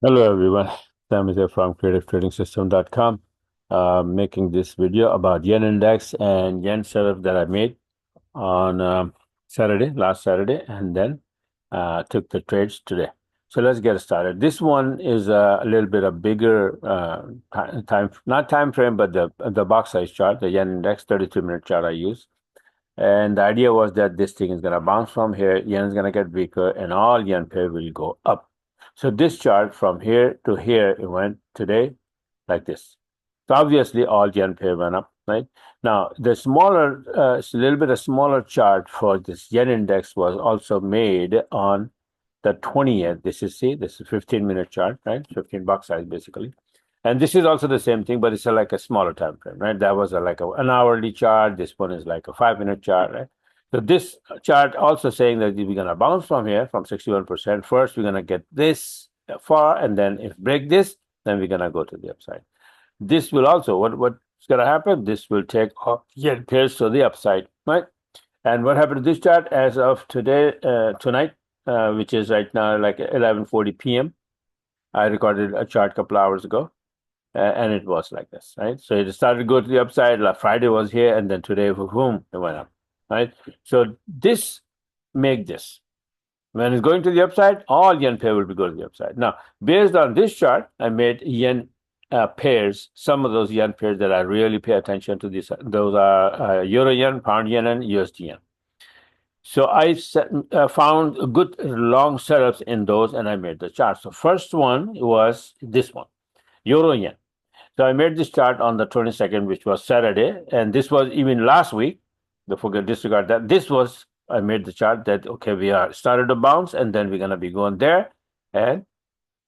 Hello everyone, Sam is here from creativetrading.com, making this video about yen index and yen setup that I made on last Saturday, and then took the trades today. So let's get started. This one is a little bit a bigger not time frame, but the box size chart, the yen index 33-minute chart I use. And the idea was that this thing is going to bounce from here, yen is going to get weaker, and all yen pair will go up. So this chart from here to here, it went today like this. So obviously all yen pair went up, right? Now the smaller, a little bit of smaller chart for this yen index was also made on the 20th. This is 15-minute chart, right? 15 box size basically. And this is also the same thing, but it's like a smaller time frame, right? That was like an hourly chart. This one is like a 5-minute chart, right? So this chart also saying that we're going to bounce from here from 61%. First, we're going to get this far, and then if break this, then we're going to go to the upside. This will also, what's going to happen? This will take off yen pairs to the upside, right? And what happened to this chart as of today, tonight, which is right now like 11:40 p.m. I recorded a chart a couple hours ago. And it was like this, right? So it started to go to the upside. Like Friday was here, and then today, boom, it went up, right? So this make this. When it's going to the upside, all yen pair will be going to the upside. Now, based on this chart, I made yen pairs. Some of those yen pairs that I really pay attention to. Those are euro yen, pound yen, and USD yen. So I found good long setups in those, and I made the chart. So first one was this one, euro yen. So I made this chart on the 22nd, which was Saturday, and this was even last week. Don't forget, disregard that. This was, I made the chart that, okay, we are started to bounce, and then we're going to be going there. And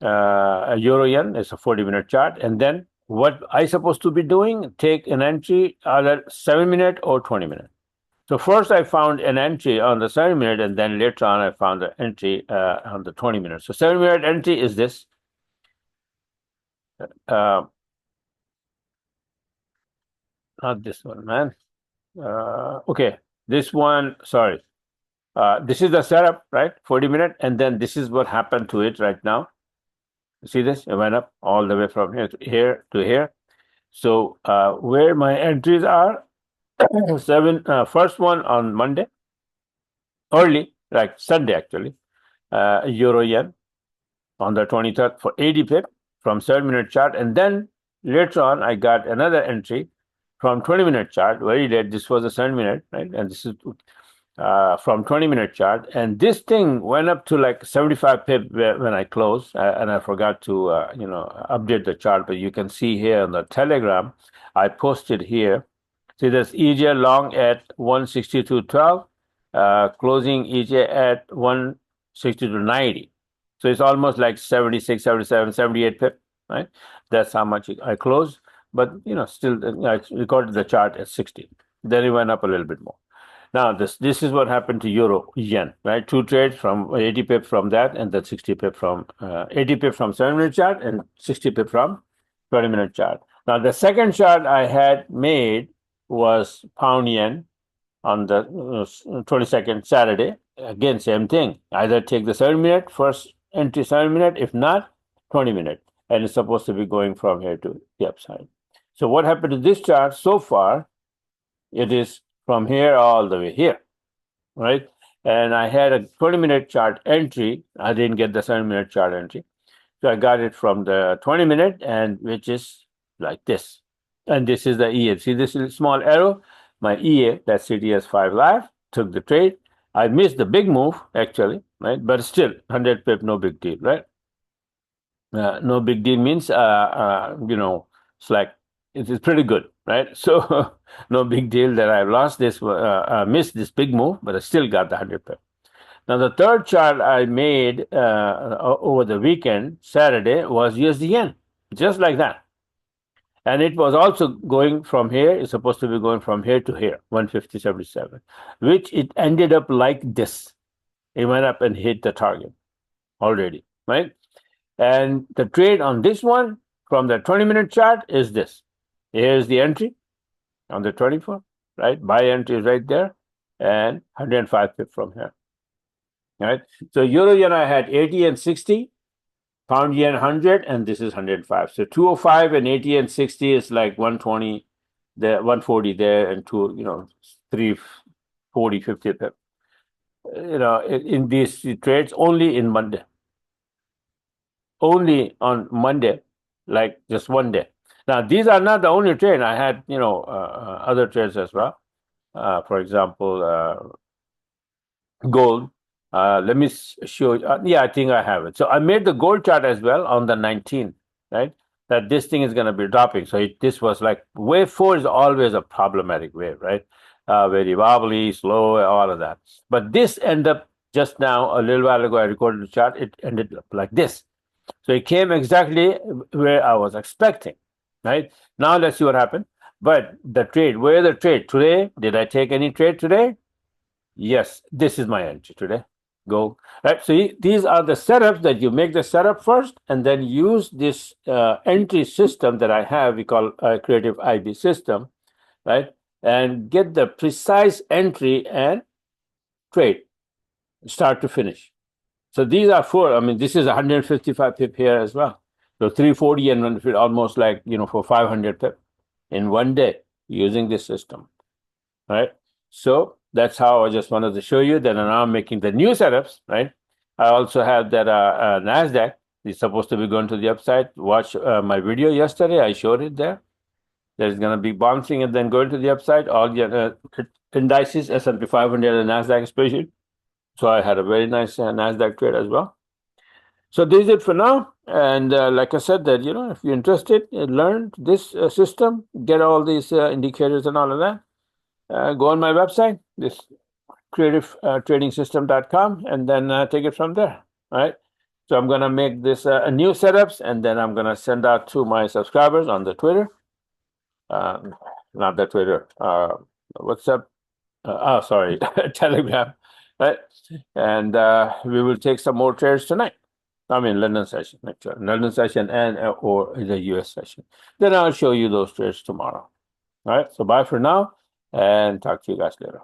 a euro yen is a 40-minute chart. And then what I supposed to be doing, take an entry either 7-minute or 20-minute. So first I found an entry on the 7-minute, and then later on I found an entry on the 20-minute. So 7-minute entry is this. Not this one, man. Okay, this one, sorry. This is the setup, right? 40-minute, and then this is what happened to it right now. See this? It went up all the way from here to here. So where my entries are, first one on Monday, early, like Sunday actually, euro yen on the 23rd for 80 pip from 7-minute chart, and then later on I got another entry from 20-minute chart, very late. This was a 7-minute, right? And this is from 20-minute chart. And this thing went up to like 75 pip when I closed. And I forgot to, update the chart. But you can see here on the Telegram, I posted here. See, there's EJ long at 162.12, closing EJ at 162.90. So it's almost like 76, 77, 78 pip, right? That's how much I closed. But, still, I recorded the chart at 60. Then it went up a little bit more. Now, this is what happened to euro yen, right? Two trades from 80 pip from that, and then 60 pip from 80 pip from 7-minute chart, and 60 pip from 20-minute chart. Now, the second chart I had made was pound yen on the 22nd Saturday. Again, same thing. Either take the 7-minute, first entry 7-minute, if not, 20-minute. And it's supposed to be going from here to the upside. So what happened to this chart so far? It is from here all the way here, right? And I had a 20-minute chart entry. I didn't get the 7-minute chart entry. So I got it from the 20-minute, and which is like this. And this is the EA. See this small arrow? My EA, that's CTS5 Live, took the trade. I missed the big move, actually, right? But still, 100 pip, no big deal, right? No big deal means, it's like, it's pretty good, right? So no big deal that I lost this, missed this big move, but I still got the 100 pip. Now, the third chart I made over the weekend, Saturday, was USD yen, just like that. And it was also going from here. It's supposed to be going from here to here, 150.77, which it ended up like this. It went up and hit the target already, right? And the trade on this one from the 20-minute chart is this. Here's the entry on the 24, right? Buy entry is right there, and 105 pip from here, right? So euro yen I had 80 and 60, pound yen 100, and this is 105. So 205 and 80 and 60 is like 120 there, 140 there, and 340, 50. In these trades only in Monday, only on Monday, like just one day. Now these are not the only trade. I had other trades as well. For example, gold. Let me show you. Yeah, I think I have it. So I made the gold chart as well on the 19th, right? That this thing is going to be dropping. So this was like wave 4 is always a problematic wave, right? Very wobbly, slow, all of that. But this ended up just now, a little while ago, I recorded the chart. It ended up like this. So it came exactly where I was expecting, right? Now let's see what happened. But the trade, where the trade today? Did I take any trade today? Yes, this is my entry today. Go right. So these are the setups that you make the setup first, and then use this entry system that I have. We call Creative IB system, right? And get the precise entry and trade, start to finish. So these are four. I mean, this is 155 pip here as well. So 340 and 150, almost like for 500 pip in one day using this system, right? So that's how I just wanted to show you that now I'm making the new setups, right? I also have that NASDAQ. It's supposed to be going to the upside. Watch my video yesterday. I showed it there. There's going to be bouncing and then going to the upside. All the indices, S&P 500 and NASDAQ especially. So I had a very nice NASDAQ trade as well. So this is it for now. And like I said, that if you're interested, learn this system, get all these indicators and all of that. Go on my website, this creativetrading.com, and then take it from there. All right. So I'm going to make this new setups, and then I'm going to send out to my subscribers on the Twitter. Not the Twitter. What's up? Sorry, Telegram. Right. And we will take some more trades tonight. I mean, London session, London session and or the US session. Then I'll show you those trades tomorrow. All right. So bye for now, and talk to you guys later.